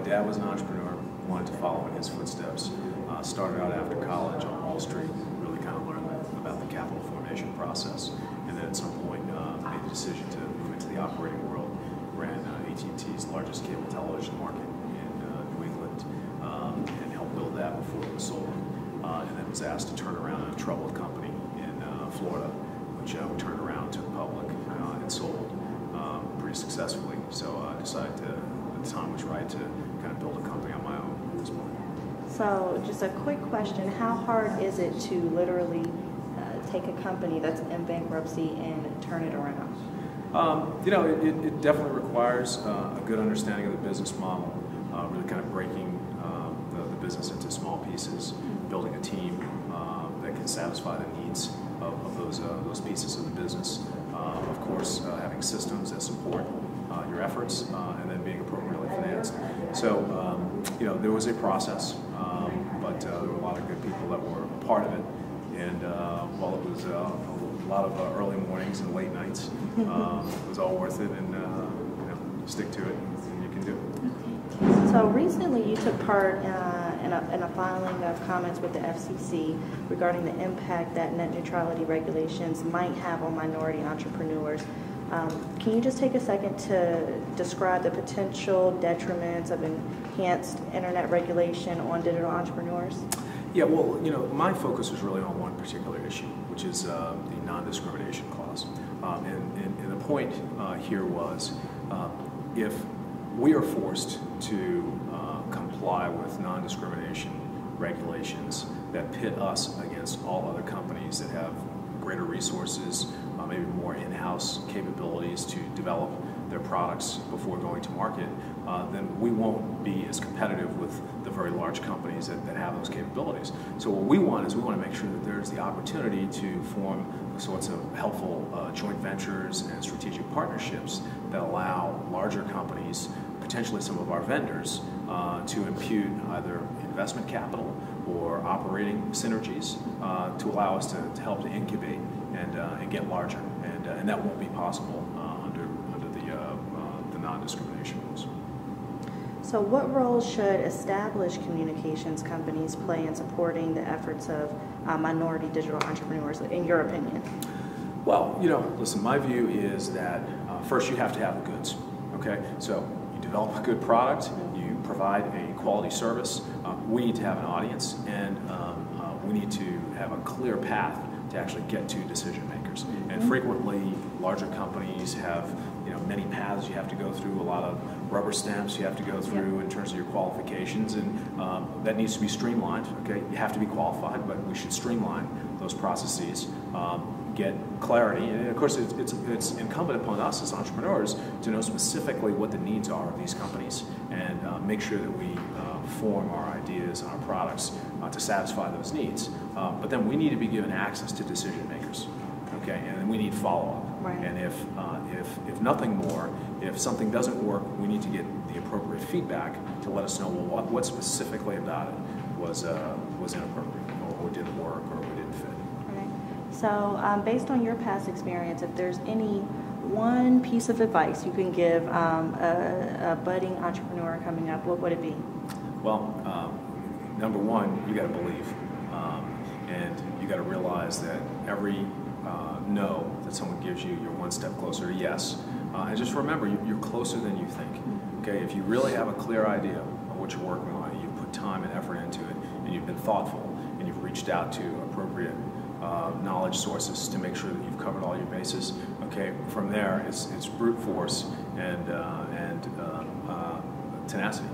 my dad was an entrepreneur, wanted to follow in his footsteps. Started out after college on Wall Street, really kind of learned about the capital formation process, and then at some point made the decision to move into the operating world. Ran AT&T's largest cable television market in New England, and helped build that before it was sold. And then was asked to turn around a troubled company in Florida, which we turned around, took public, and sold pretty successfully. So I decided the time was right to kind of build a company on my own at this point. So just a quick question, how hard is it to literally take a company that's in bankruptcy and turn it around? You know, it definitely requires a good understanding of the business model, really kind of breaking the business into small pieces, building a team that can satisfy the needs of those pieces of the business. Of course, having systems that support your efforts, and then being appropriately financed. So, you know, there was a process, but there were a lot of good people that were a part of it. And while it was a lot of early mornings and late nights, it was all worth it, and you know, stick to it, and you can do it. So recently you took part in a filing of comments with the FCC regarding the impact that net neutrality regulations might have on minority entrepreneurs. Can you just take a second to describe the potential detriments of enhanced internet regulation on digital entrepreneurs? Yeah, well, you know, my focus was really on one particular issue, which is the non-discrimination clause. And the point here was, if we are forced to comply with non-discrimination regulations that pit us against all other companies that have greater resources, maybe more in-house capabilities to develop their products before going to market, then we won't be as competitive with the very large companies that have those capabilities. So what we want is we want to make sure that there's the opportunity to form the sorts of helpful joint ventures and strategic partnerships that allow larger companies, potentially some of our vendors, to impute either investment capital or operating synergies to allow us to help to incubate and get larger, and that won't be possible under the non-discrimination rules. So what role should established communications companies play in supporting the efforts of minority digital entrepreneurs, in your opinion? Well, you know, listen, my view is that first you have to have the goods, okay? So you develop a good product, you provide a quality service, we need to have an audience, and we need to have a clear path to actually get to decision makers. And frequently, larger companies have, you know, many paths you have to go through, a lot of rubber stamps you have to go through in terms of your qualifications, and that needs to be streamlined. Okay, you have to be qualified, but we should streamline those processes, get clarity, and of course it's incumbent upon us as entrepreneurs to know specifically what the needs are of these companies, and make sure that we form our ideas and our products to satisfy those needs. But then we need to be given access to decision makers, okay, and we need follow-up. Right. And if nothing more, if something doesn't work, we need to get the appropriate feedback to let us know, well, what specifically about it was inappropriate, or didn't work, or didn't fit. Right. So based on your past experience, if there's any one piece of advice you can give a budding entrepreneur coming up, what would it be? Well, number one, you got to believe, and you got to realize that every no that someone gives you, you're one step closer to yes. And just remember, you're closer than you think. Okay, if you really have a clear idea of what you're working on, and you've put time and effort into it, and you've been thoughtful, and you've reached out to appropriate knowledge sources to make sure that you've covered all your bases. Okay, from there, it's brute force and tenacity.